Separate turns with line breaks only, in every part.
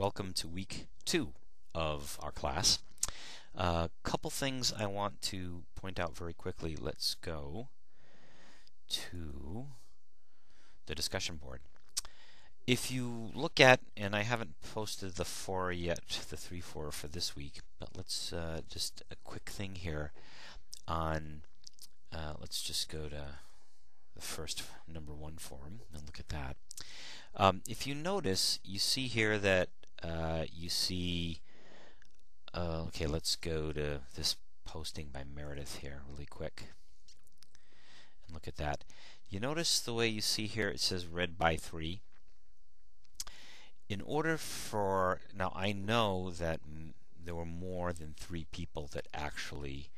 welcome to week 2 of our class. A couple things I want to point out very quickly. Let's go to the discussion board. If you look at, and I haven't posted the 4 yet, the 3-4 for this week, but let's just a quick thing here on, let's just go to the first number 1 forum and look at that. If you notice, you see here that you see, okay, let's go to this posting by Meredith here really quick and look at that. You notice the way you see here it says read by 3. In order for, now I know that there were more than 3 people that actually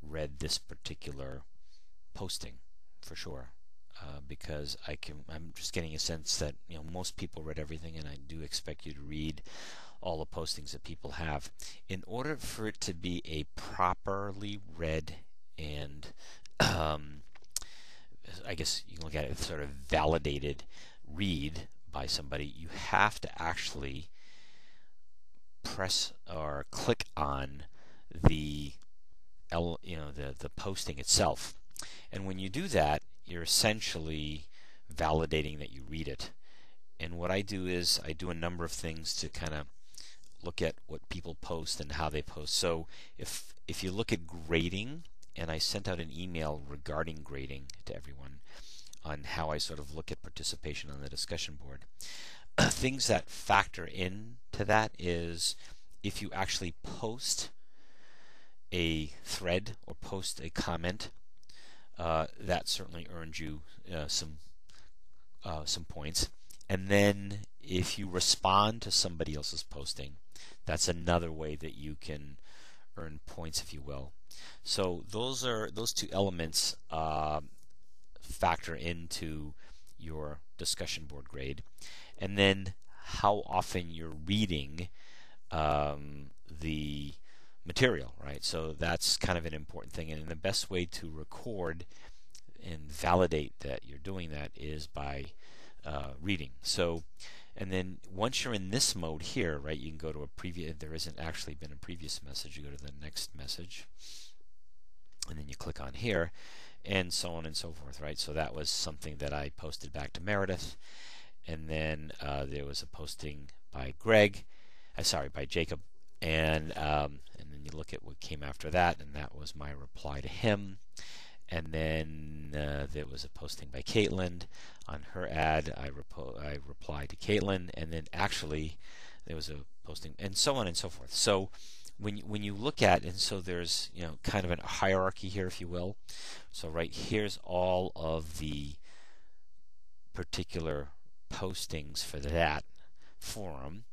read this particular posting for sure. Because I'm just getting a sense that most people read everything, and I do expect you to read all the postings that people have. In order for it to be a properly read and I guess you can look at it sort of validated read by somebody, you have to actually press or click on the the posting itself, and when you do that, you're essentially validating that you read it. And what I do is I do a number of things to kind of look at what people post and how they post. So if you look at grading, and I sent out an email regarding grading to everyone on how I sort of look at participation on the discussion board, things that factor into that is if you actually post a thread or post a comment, that certainly earned you some points. And then if you respond to somebody else's posting, that's another way that you can earn points, if you will. So those 2 elements factor into your discussion board grade. And then how often you're reading the material, right? So that's kind of an important thing, and the best way to record and validate that you're doing that is by reading. So, and then once you're in this mode here, right, you can go to a previous, there isn't actually been a previous message, you go to the next message, and then you click on here, and so on and so forth, right? So that was something that I posted back to Meredith, and then there was a posting by by Jacob, and then you look at what came after that, and that was my reply to him. And then there was a posting by Caitlin on her ad. I replied to Caitlin, and then actually there was a posting, and so on and so forth. So when you look at, and so there's kind of a hierarchy here, if you will. So right here's all of the particular postings for that forum.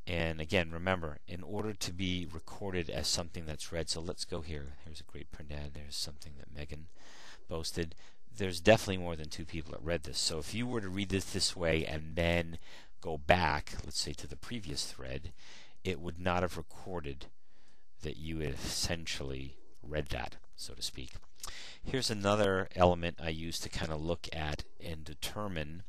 And again, remember, in order to be recorded as something that's read, so let's go here. Here's a great print ad. There's something that Megan posted. There's definitely more than 2 people that read this. So if you were to read this way and then go back, let's say to the previous thread, it would not have recorded that you had essentially read that, so to speak. Here's another element I use to kind of look at and determine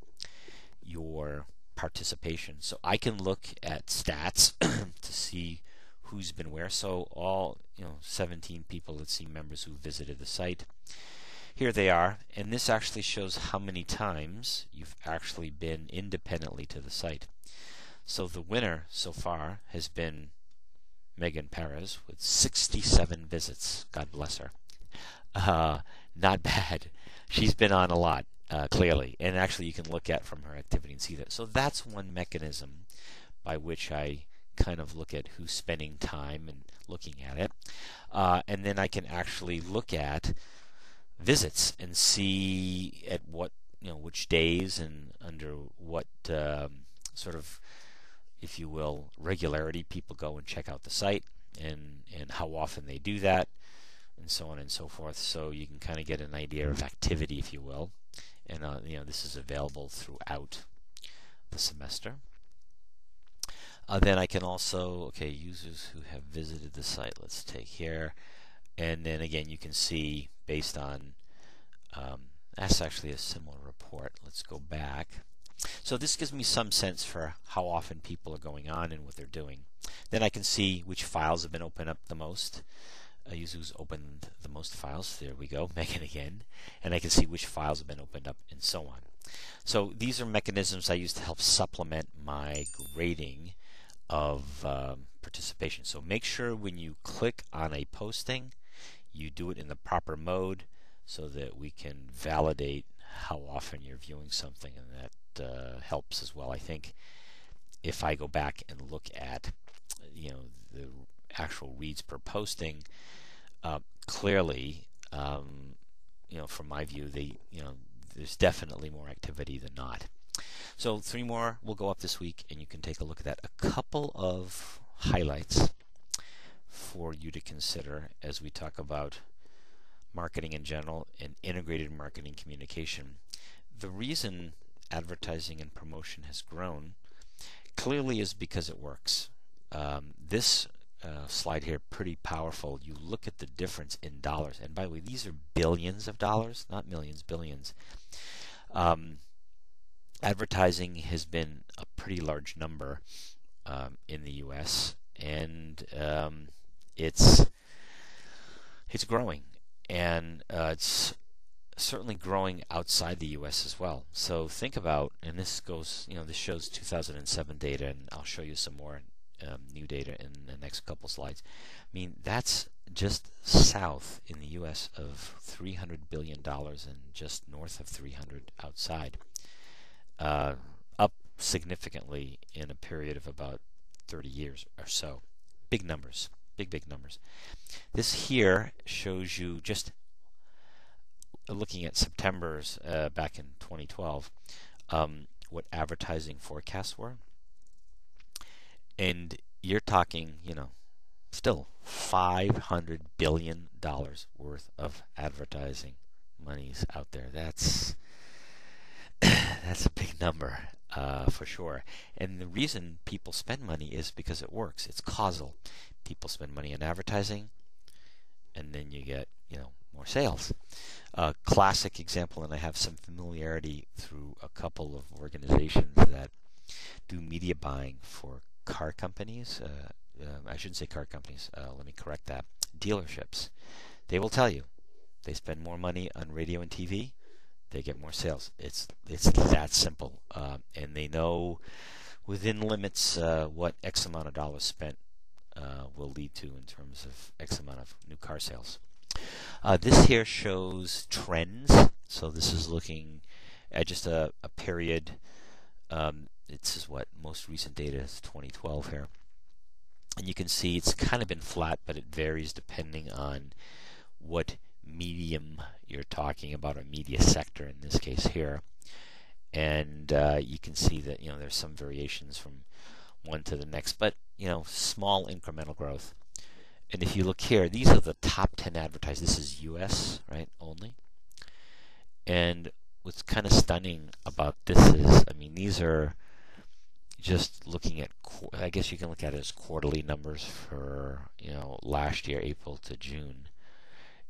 your participation. So I can look at stats to see who's been where. So all 17 people, let's see, members who visited the site. Here they are, and this actually shows how many times you've actually been independently to the site. So the winner so far has been Megan Perez with 67 visits. God bless her. Not bad. She's been on a lot. Clearly, and actually you can look at from her activity and see that. So that's one mechanism by which I kind of look at who's spending time and looking at it, and then I can actually look at visits and see at what which days and under what sort of, if you will, regularity people go and check out the site, and how often they do that, and so on and so forth. So you can kind of get an idea of activity, if you will. And this is available throughout the semester. Then I can also, users who have visited the site, let's take here, and then again you can see based on, that's actually a similar report. Let's go back So this gives me some sense for how often people are going on and what they're doing. Then I can see which files have been opened up the most. Who's opened the most files. There we go, Megan again. And I can see which files have been opened up and so on. So these are mechanisms I use to help supplement my grading of participation. So make sure when you click on a posting, you do it in the proper mode so that we can validate how often you're viewing something, and that helps as well. I think if I go back and look at the actual reads per posting, clearly from my view there's definitely more activity than not. So 3 more will go up this week, and you can take a look at that. A couple of highlights for you to consider as we talk about marketing in general and integrated marketing communication. The reason advertising and promotion has grown clearly is because it works. This slide here, pretty powerful. You look at the difference in dollars, and by the way, these are billions of dollars, not millions, billions. Advertising has been a pretty large number in the U.S., and it's growing, and it's certainly growing outside the U.S. as well. So think about, and this goes, this shows 2007 data, and I'll show you some more new data in the next couple slides. I mean, that's just south in the U.S. of $300 billion and just north of 300 outside. Up significantly in a period of about 30 years or so. Big numbers, big numbers. This here shows you, just looking at September's back in 2012, what advertising forecasts were. And you're talking, still $500 billion worth of advertising monies out there. That's a big number for sure. And the reason people spend money is because it works. It's causal. People spend money on advertising, and then you get more sales. Classic example, and I have some familiarity through a couple of organizations that do media buying for car companies. I shouldn't say car companies. Let me correct that. Dealerships. They will tell you they spend more money on radio and TV, they get more sales. It's that simple, and they know within limits what X amount of dollars spent will lead to in terms of X amount of new car sales. This here shows trends. So this is looking at just a period. This is what most recent data is, 2012 here. And you can see it's kind of been flat, but it varies depending on what medium you're talking about, or media sector in this case here. And you can see that there's some variations from one to the next, but small incremental growth. And if you look here, these are the top 10 advertisers. This is US, right, only. And what's kind of stunning about this is, these are just looking at, I guess you can look at it as quarterly numbers for last year, April to June.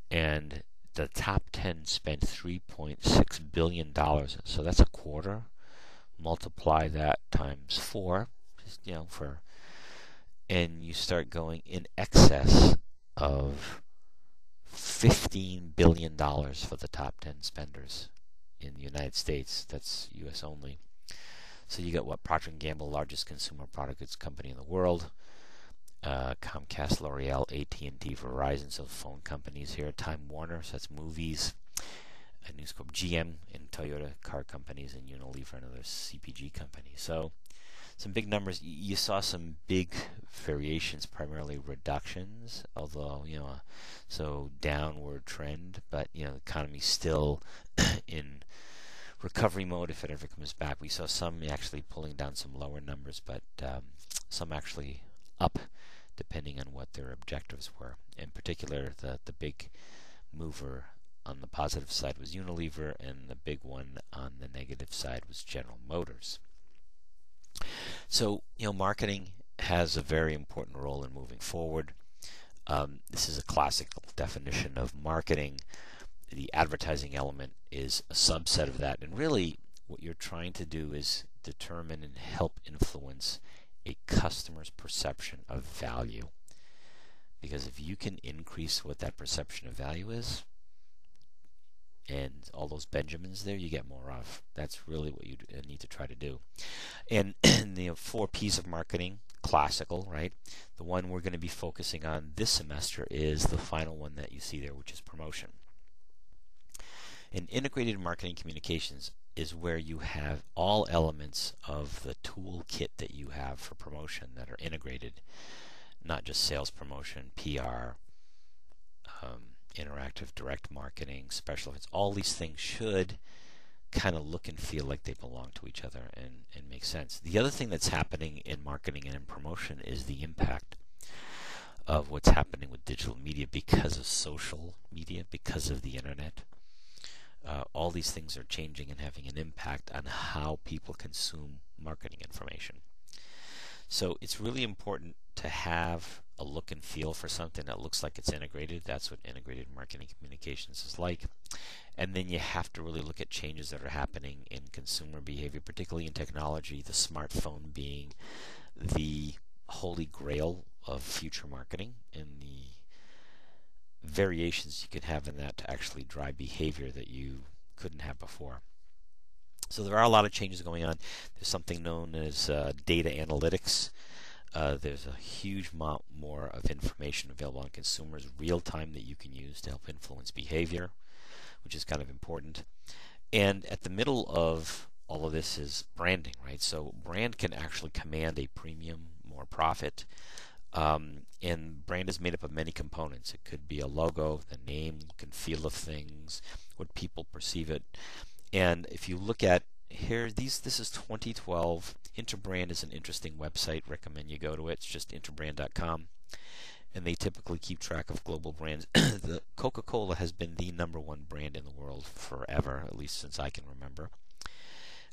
And the top 10 spent $3.6 billion. So that's a quarter. Multiply that times 4, and you start going in excess of $15 billion for the top 10 spenders in the United States. That's U.S. only. So you got Procter & Gamble, largest consumer product goods company in the world. Comcast, L'Oreal, AT&T, Verizon, so phone companies here. Time Warner, so that's movies. News Corp, GM, and Toyota, car companies, and Unilever, another CPG company. So some big numbers. You saw some big variations, primarily reductions, although so downward trend. But the economy's still in recovery mode if it ever comes back. We saw some actually pulling down some lower numbers, but some actually up, depending on what their objectives were. In particular, the big mover on the positive side was Unilever, and the big one on the negative side was General Motors. So, marketing has a very important role in moving forward. This is a classic definition of marketing. The advertising element is a subset of that, and really what you're trying to do is determine and help influence a customer's perception of value. Because if you can increase what that perception of value is, and all those Benjamins there, you get more of. That's really what you need to try to do. And the 4 P's of marketing, classical, right? The one we're going to be focusing on this semester is the final one that you see there, which is promotion. And integrated marketing communications is where you have all elements of the toolkit that you have for promotion that are integrated, not just sales promotion, PR, interactive direct marketing, special events. All these things should kind of look and feel like they belong to each other and make sense. The other thing that's happening in marketing and in promotion is the impact of what's happening with digital media because of social media, because of the internet. All these things are changing and having an impact on how people consume marketing information. So it's really important to have a look and feel for something that looks like it's integrated. That's what integrated marketing communications is like. And then you have to really look at changes that are happening in consumer behavior, particularly in technology, the smartphone being the holy grail of future marketing, and the variations you can have in that to actually drive behavior that you couldn't have before. So there are a lot of changes going on. There's something known as data analytics. There's a huge amount more of information available on consumers real time that you can use to help influence behavior, which is kind of important. And at the middle of all of this is branding, right? So brand can actually command a premium, more profit. And brand is made up of many components. It could be a logo, the name, look and feel of things, what people perceive it. And if you look at here, this is 2012. Interbrand is an interesting website. Recommend you go to it. It's just interbrand.com. And they typically keep track of global brands. The Coca-Cola has been the #1 brand in the world forever, at least since I can remember.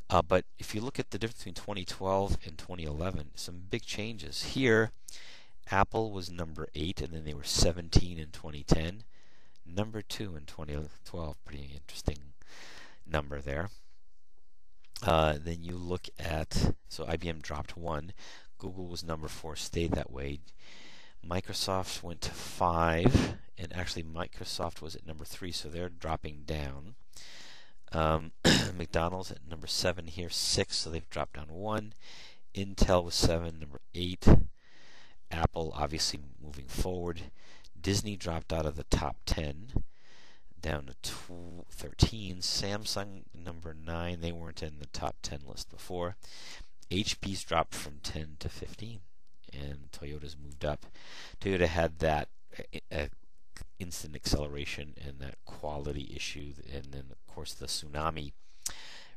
But if you look at the difference between 2012 and 2011, some big changes. Here, Apple was number 8, and then they were 17 in 2010. Number 2 in 2012. Pretty interesting number there. Then you look at, so IBM dropped 1. Google was number 4, stayed that way. Microsoft went to 5, and actually Microsoft was at number 3, so they're dropping down. McDonald's at number 7 here, 6, so they've dropped down 1. Intel was 7, number 8. Apple obviously moving forward. Disney dropped out of the top 10, down to 13. Samsung number 9, they weren't in the top 10 list before. HP's dropped from 10 to 15, and Toyota's moved up. Toyota had that instant acceleration and that quality issue, and then of course the tsunami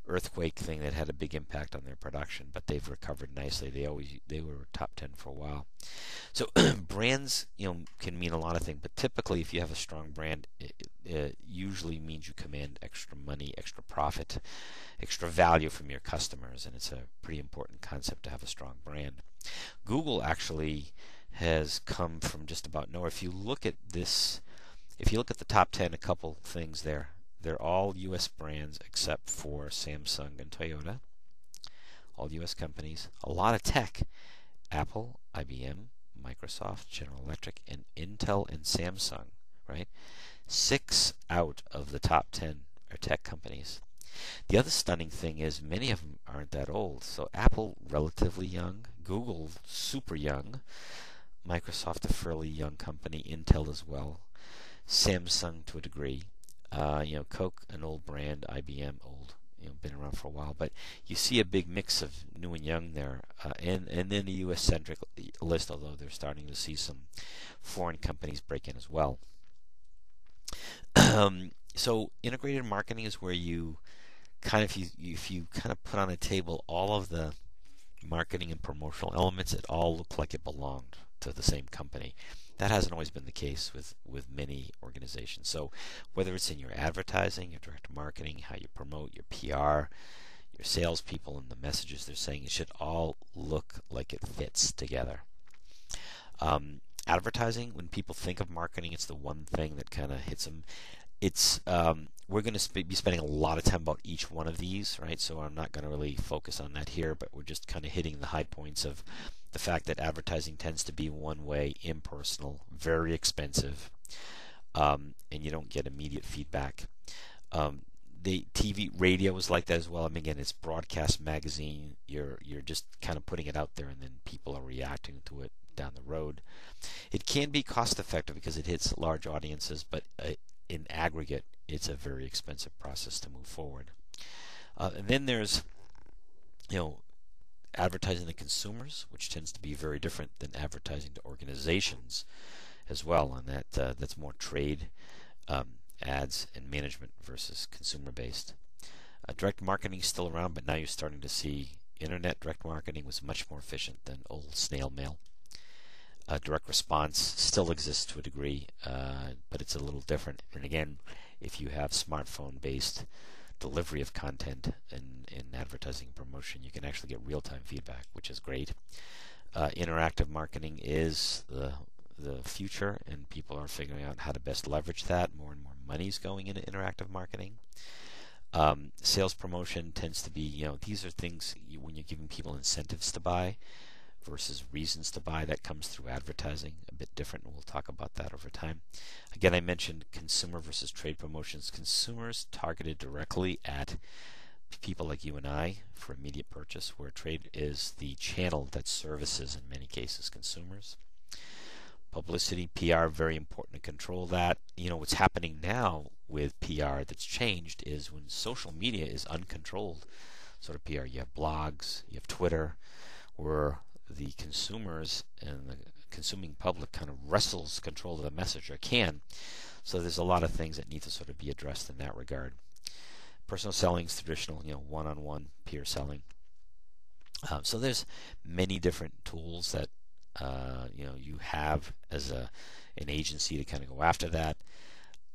earthquake thing that had a big impact on their production, but they've recovered nicely. They were top 10 for a while. So brands, can mean a lot of things, but typically if you have a strong brand, it usually means you command extra money, extra profit, extra value from your customers, and it's a pretty important concept to have a strong brand. Google actually has come from just about nowhere. If you look at this, if you look at the top 10, a couple things there. They're all U.S. brands except for Samsung and Toyota. All U.S. companies. A lot of tech. Apple, IBM, Microsoft, General Electric, and Intel and Samsung. Right? 6 out of the top 10 are tech companies. The other stunning thing is many of them aren't that old. So Apple, relatively young. Google, super young. Microsoft, a fairly young company. Intel as well. Samsung to a degree. Coke, an old brand, IBM, old, been around for a while, but you see a big mix of new and young there, and then the U.S.-centric list, although they're starting to see some foreign companies break in as well. So integrated marketing is where you if you kind of put on a table all of the marketing and promotional elements, it all look like it belonged to the same company. That hasn't always been the case with many organizations. So whether it's in your advertising, your direct marketing, how you promote, your PR, your salespeople, and the messages they're saying, it should all look like it fits together. Advertising, when people think of marketing, it's the one thing that kind of hits them. it's we're going to be spending a lot of time about each one of these, right? So I'm not going to really focus on that here, but we're just kind of hitting the high points of the fact that advertising tends to be one-way, impersonal, very expensive, and you don't get immediate feedback. The TV, radio is like that as well. I mean, again, it's broadcast magazine. You're just kind of putting it out there, and then people are reacting to it down the road. It can be cost effective because it hits large audiences, but in aggregate, it's a very expensive process to move forward. And then there's, advertising to consumers, which tends to be very different than advertising to organizations as well, and that's more trade ads and management versus consumer-based. Direct marketing is still around, but now you're starting to see internet direct marketing was much more efficient than old snail mail. Direct response still exists to a degree, but it's a little different. And again, if you have smartphone-based delivery of content in advertising and promotion, you can actually get real-time feedback, which is great. Interactive marketing is the future, and people are figuring out how to best leverage that. More and more money is going into interactive marketing. Sales promotion tends to be, these are things when you're giving people incentives to buy versus reasons to buy. That comes through advertising, a bit different, and we'll talk about that over time. Again, I mentioned consumer versus trade promotions. Consumers targeted directly at people like you and I for immediate purchase, where trade is the channel that services, in many cases, consumers. Publicity, PR, very important to control that. What's happening now with PR that's changed is when social media is uncontrolled sort of PR. You have blogs, you have Twitter, where the consumers and the consuming public kind of wrestles control of the message, or can. So there's a lot of things that need to sort of be addressed in that regard. Personal selling is traditional, one-on-one peer selling. So there's many different tools that you have as an agency to kind of go after that.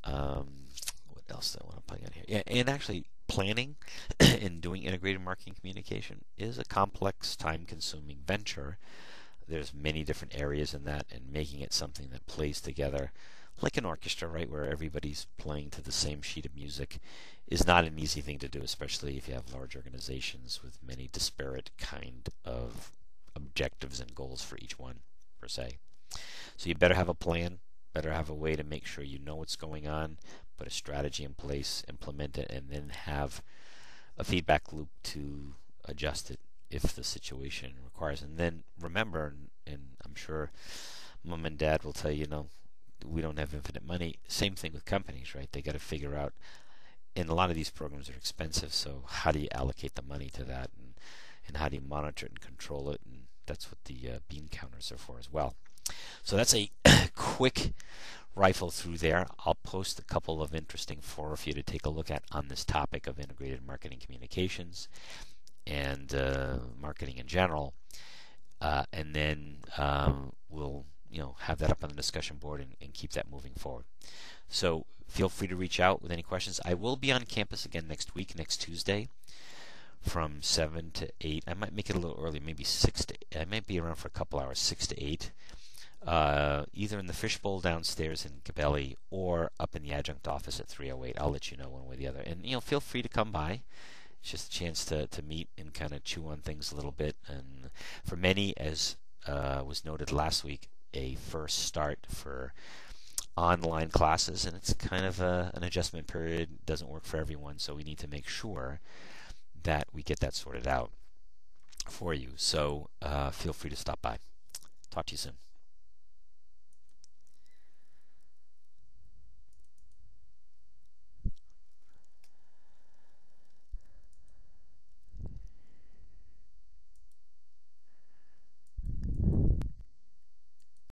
What else do I want to plug in here? Yeah, and actually planning and doing integrated marketing communication is a complex, time-consuming venture. There's many different areas in that, and making it something that plays together like an orchestra, right, where everybody's playing to the same sheet of music, is not an easy thing to do, especially if you have large organizations with many disparate kind of objectives and goals for each one, per se. So you better have a plan, better have a way to make sure you know what's going on, put a strategy in place, implement it, and then have a feedback loop to adjust it if the situation requires. And then remember, and I'm sure mom and dad will tell you, we don't have infinite money. Same thing with companies, right? They got to figure out, and a lot of these programs are expensive, so how do you allocate the money to that, and how do you monitor it and control it? And that's what the bean counters are for as well. So that's a quick rifle through there. I'll post a couple of interesting fora for you to take a look at on this topic of integrated marketing communications and marketing in general, and then we'll have that up on the discussion board and keep that moving forward. So feel free to reach out with any questions. I will be on campus again next week, next Tuesday, from 7 to 8. I might make it a little early, maybe 6 to 8. I might be around for a couple hours, 6 to 8, either in the fishbowl downstairs in Cabelli or up in the adjunct office at 308. I'll let you know one way or the other. And feel free to come by. It's just a chance to meet and kind of chew on things a little bit. And for many, as was noted last week, a first start for online classes, and it's kind of an adjustment period. It doesn't work for everyone, so we need to make sure that we get that sorted out for you. So feel free to stop by. Talk to you soon.